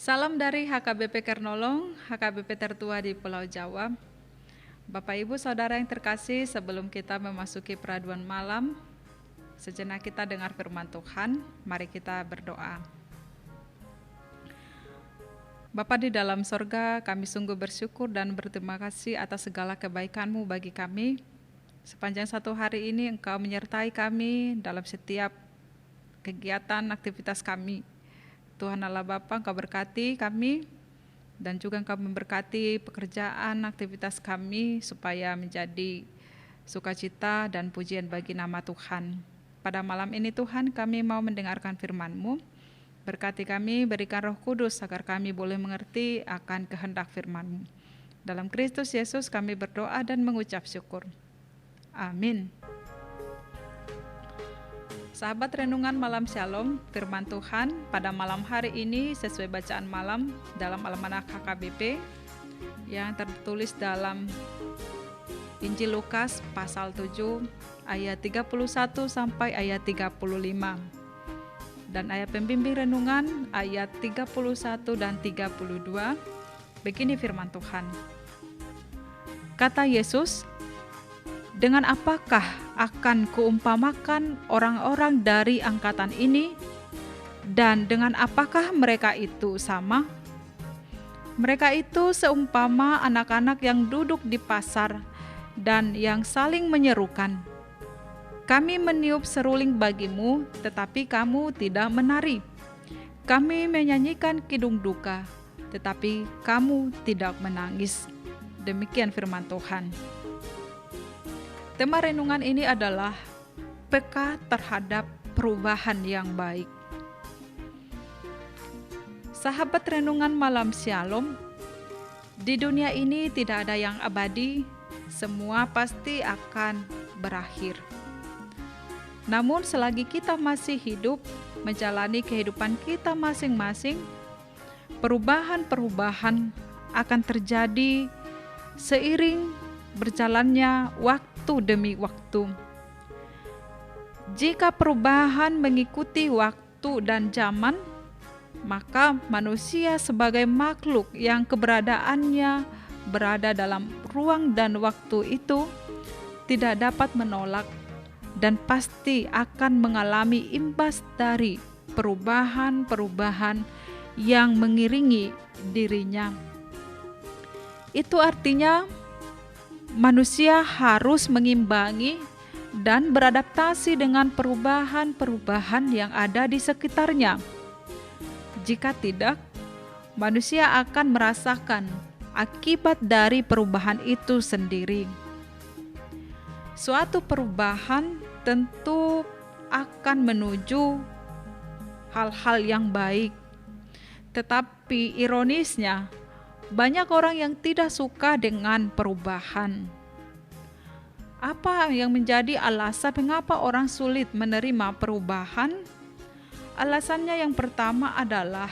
Salam dari HKBP Kernolong, HKBP tertua di Pulau Jawa. Bapak Ibu Saudara yang terkasih, sebelum kita memasuki peraduan malam, sejenak kita dengar firman Tuhan, mari kita berdoa. Bapa di dalam sorga, kami sungguh bersyukur dan berterima kasih atas segala kebaikan-Mu bagi kami. Sepanjang satu hari ini Engkau menyertai kami dalam setiap kegiatan, aktivitas kami. Tuhan Allah Bapa, Engkau berkati kami dan juga Engkau memberkati pekerjaan, aktivitas kami supaya menjadi sukacita dan pujian bagi nama Tuhan. Pada malam ini Tuhan, kami mau mendengarkan firman-Mu. Berkati kami, berikan Roh Kudus agar kami boleh mengerti akan kehendak firman-Mu. Dalam Kristus Yesus kami berdoa dan mengucap syukur. Amin. Sahabat renungan malam Shalom, firman Tuhan pada malam hari ini sesuai bacaan malam dalam Almanak HKBP yang tertulis dalam Injil Lukas pasal 7 ayat 31 sampai ayat 35. Dan ayat pembimbing renungan ayat 31 dan 32. Begini firman Tuhan. Kata Yesus, "Dengan apakah akan kuumpamakan orang-orang dari angkatan ini, dan dengan apakah mereka itu sama? Mereka itu seumpama anak-anak yang duduk di pasar dan yang saling menyerukan, 'Kami meniup seruling bagimu, tetapi kamu tidak menari. Kami menyanyikan kidung duka, tetapi kamu tidak menangis.'" Demikian firman Tuhan. Tema renungan ini adalah peka terhadap perubahan yang baik. Sahabat renungan malam Shalom, di dunia ini tidak ada yang abadi, semua pasti akan berakhir. Namun selagi kita masih hidup, menjalani kehidupan kita masing-masing, perubahan-perubahan akan terjadi seiring berjalannya waktu demi waktu. Jika perubahan mengikuti waktu dan zaman, maka manusia sebagai makhluk yang keberadaannya berada dalam ruang dan waktu itu tidak dapat menolak dan pasti akan mengalami imbas dari perubahan-perubahan yang mengiringi dirinya. Itu artinya manusia harus mengimbangi dan beradaptasi dengan perubahan-perubahan yang ada di sekitarnya. Jika tidak, manusia akan merasakan akibat dari perubahan itu sendiri. Suatu perubahan tentu akan menuju hal-hal yang baik. Tetapi ironisnya, banyak orang yang tidak suka dengan perubahan. Apa yang menjadi alasan mengapa orang sulit menerima perubahan? Alasannya yang pertama adalah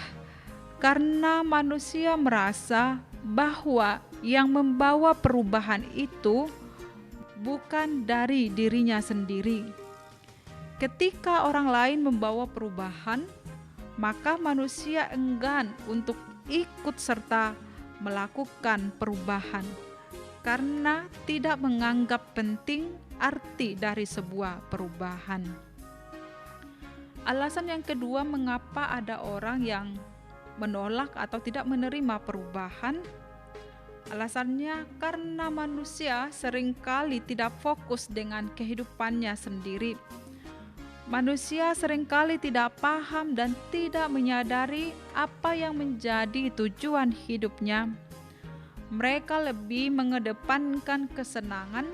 karena manusia merasa bahwa yang membawa perubahan itu bukan dari dirinya sendiri. Ketika orang lain membawa perubahan, maka manusia enggan untuk ikut serta melakukan perubahan karena tidak menganggap penting arti dari sebuah perubahan. Alasan yang kedua mengapa ada orang yang menolak atau tidak menerima perubahan, alasannya karena manusia seringkali tidak fokus dengan kehidupannya sendiri. Manusia seringkali tidak paham dan tidak menyadari apa yang menjadi tujuan hidupnya. Mereka lebih mengedepankan kesenangan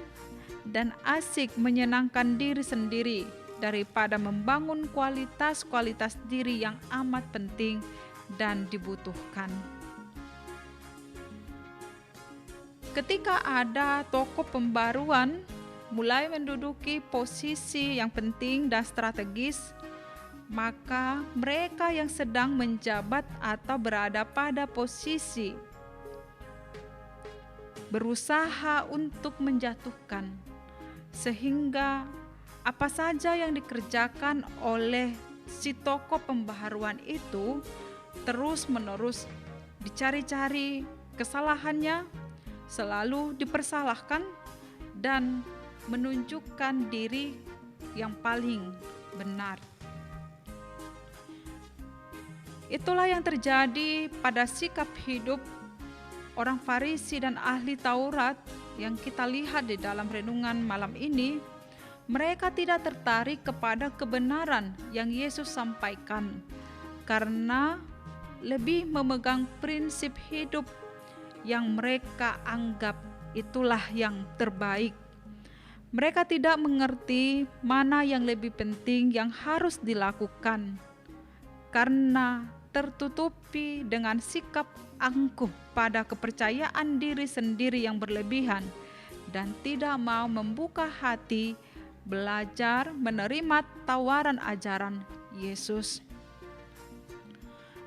dan asik menyenangkan diri sendiri daripada membangun kualitas-kualitas diri yang amat penting dan dibutuhkan. Ketika ada tokoh pembaruan mulai menduduki posisi yang penting dan strategis, maka mereka yang sedang menjabat atau berada pada posisi berusaha untuk menjatuhkan, sehingga apa saja yang dikerjakan oleh si tokoh pembaharuan itu terus-menerus dicari-cari kesalahannya, selalu dipersalahkan dan menunjukkan diri yang paling benar. Itulah yang terjadi pada sikap hidup orang Farisi dan ahli Taurat yang kita lihat di dalam renungan malam ini. Mereka tidak tertarik kepada kebenaran yang Yesus sampaikan karena lebih memegang prinsip hidup yang mereka anggap itulah yang terbaik. Mereka tidak mengerti mana yang lebih penting yang harus dilakukan karena tertutupi dengan sikap angkuh pada kepercayaan diri sendiri yang berlebihan dan tidak mau membuka hati belajar menerima tawaran ajaran Yesus.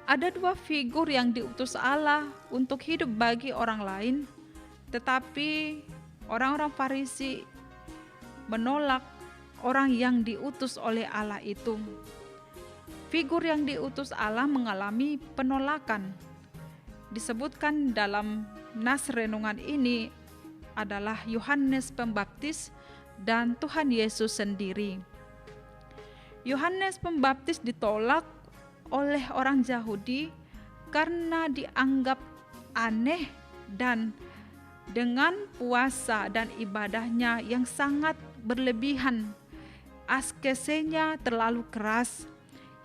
Ada dua figur yang diutus Allah untuk hidup bagi orang lain, tetapi orang-orang Farisi menolak orang yang diutus oleh Allah itu. Figur yang diutus Allah mengalami penolakan. Disebutkan dalam nas renungan ini adalah Yohanes Pembaptis dan Tuhan Yesus sendiri. Yohanes Pembaptis ditolak oleh orang Yahudi karena dianggap aneh dan dengan puasa dan ibadahnya yang sangat berlebihan, askesenya terlalu keras,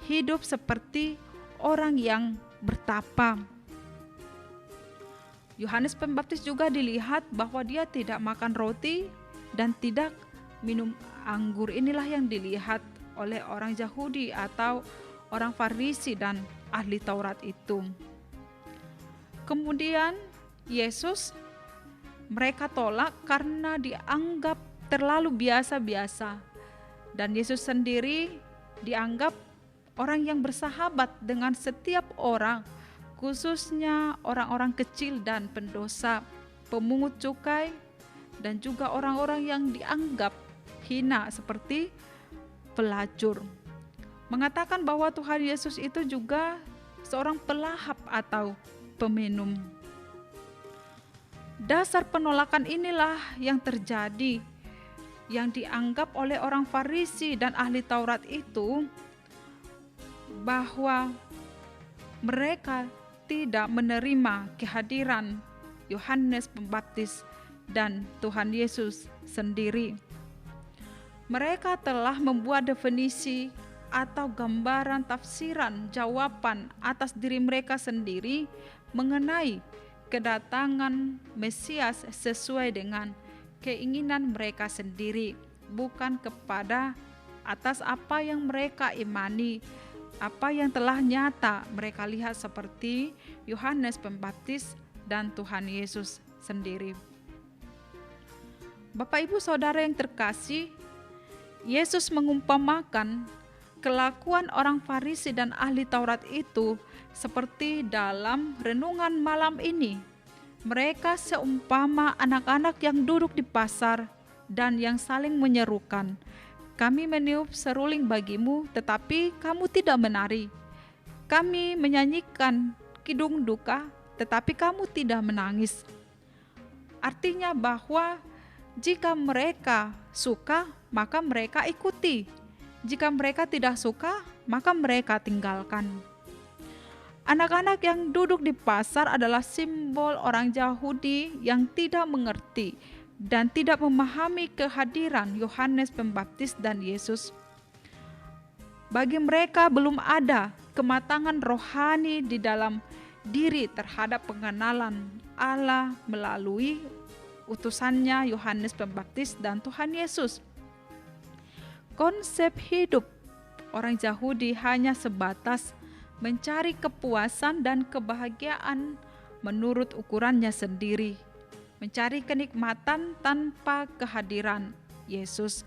hidup seperti orang yang bertapa. Yohanes Pembaptis juga dilihat bahwa dia tidak makan roti dan tidak minum anggur. Inilah yang dilihat oleh orang Yahudi atau orang Farisi dan ahli Taurat itu. Kemudian Yesus mereka tolak karena dianggap terlalu biasa-biasa. Dan Yesus sendiri dianggap orang yang bersahabat dengan setiap orang, khususnya orang-orang kecil dan pendosa, pemungut cukai, dan juga orang-orang yang dianggap hina seperti pelacur. Mengatakan bahwa Tuhan Yesus itu juga seorang pelahap atau peminum. Dasar penolakan inilah yang terjadi, yang dianggap oleh orang Farisi dan ahli Taurat itu, bahwa mereka tidak menerima kehadiran Yohanes Pembaptis dan Tuhan Yesus sendiri. Mereka telah membuat definisi atau gambaran tafsiran jawaban atas diri mereka sendiri mengenai kedatangan Mesias sesuai dengan keinginan mereka sendiri, bukan kepada atas apa yang mereka imani, apa yang telah nyata mereka lihat seperti Yohanes Pembaptis dan Tuhan Yesus sendiri. Bapak Ibu Saudara yang terkasih, Yesus mengumpamakan kelakuan orang Farisi dan ahli Taurat itu seperti dalam renungan malam ini. Mereka seumpama anak-anak yang duduk di pasar dan yang saling menyerukan, "Kami meniup seruling bagimu, tetapi kamu tidak menari. Kami menyanyikan kidung duka, tetapi kamu tidak menangis." Artinya bahwa jika mereka suka, maka mereka ikuti. Jika mereka tidak suka, maka mereka tinggalkan. Anak-anak yang duduk di pasar adalah simbol orang Yahudi yang tidak mengerti dan tidak memahami kehadiran Yohanes Pembaptis dan Yesus. Bagi mereka belum ada kematangan rohani di dalam diri terhadap pengenalan Allah melalui utusannya Yohanes Pembaptis dan Tuhan Yesus. Konsep hidup orang Yahudi hanya sebatas mencari kepuasan dan kebahagiaan menurut ukurannya sendiri, mencari kenikmatan tanpa kehadiran Yesus.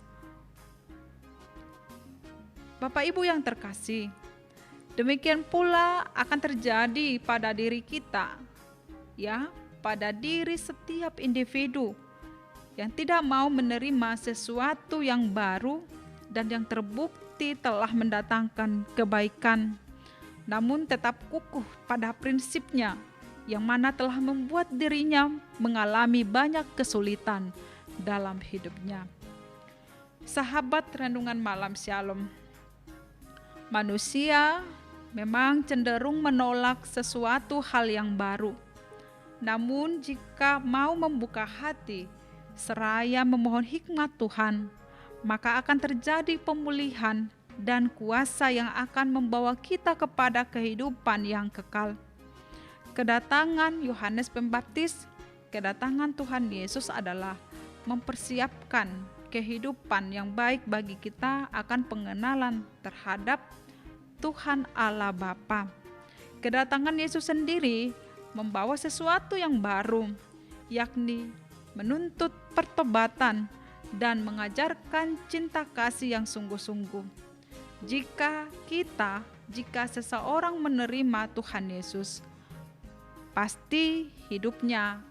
Bapak Ibu yang terkasih, demikian pula akan terjadi pada diri kita, ya, pada diri setiap individu yang tidak mau menerima sesuatu yang baru dan yang terbukti telah mendatangkan kebaikan. namun tetap kukuh pada prinsipnya, yang mana telah membuat dirinya mengalami banyak kesulitan dalam hidupnya. Sahabat renungan malam Shalom, manusia memang cenderung menolak sesuatu hal yang baru. Namun jika mau membuka hati seraya memohon hikmat Tuhan, maka akan terjadi pemulihan dan kuasa yang akan membawa kita kepada kehidupan yang kekal. Kedatangan Yohanes Pembaptis, kedatangan Tuhan Yesus adalah mempersiapkan kehidupan yang baik bagi kita akan pengenalan terhadap Tuhan Allah Bapa. Kedatangan Yesus sendiri membawa sesuatu yang baru, yakni menuntut pertobatan dan mengajarkan cinta kasih yang sungguh-sungguh. Jika seseorang menerima Tuhan Yesus, pasti hidupnya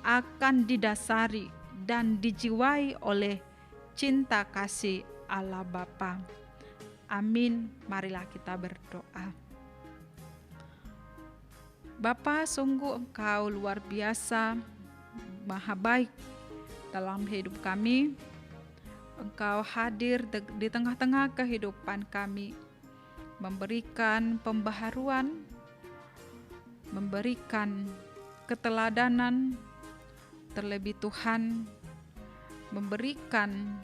akan didasari dan dijiwai oleh cinta kasih Allah Bapa. Amin. Marilah kita berdoa. Bapa, sungguh Engkau luar biasa, maha baik dalam hidup kami. Engkau hadir di tengah-tengah kehidupan kami, memberikan pembaharuan, memberikan keteladanan, terlebih Tuhan memberikan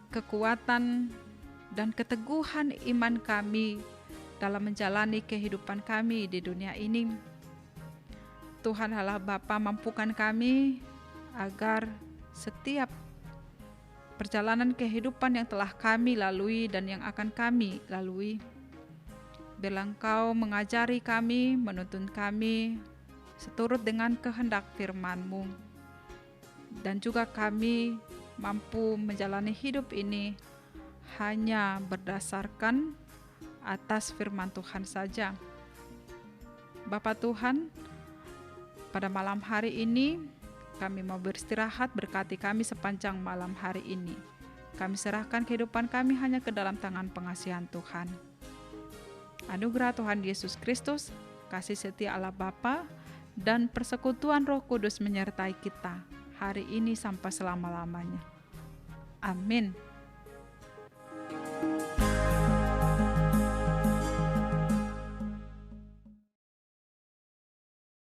kekuatan dan keteguhan iman kami dalam menjalani kehidupan kami di dunia ini. Tuhan Allah Bapa, mampukan kami agar setiap perjalanan kehidupan yang telah kami lalui dan yang akan kami lalui, biarlah Engkau mengajari kami, menuntun kami seturut dengan kehendak firman-Mu, dan juga kami mampu menjalani hidup ini hanya berdasarkan atas firman Tuhan saja. Bapa Tuhan, pada malam hari ini kami mau beristirahat, berkati kami sepanjang malam hari ini. Kami serahkan kehidupan kami hanya ke dalam tangan pengasihan Tuhan. Anugerah Tuhan Yesus Kristus, kasih setia Allah Bapa, dan persekutuan Roh Kudus menyertai kita hari ini sampai selama-lamanya. Amin.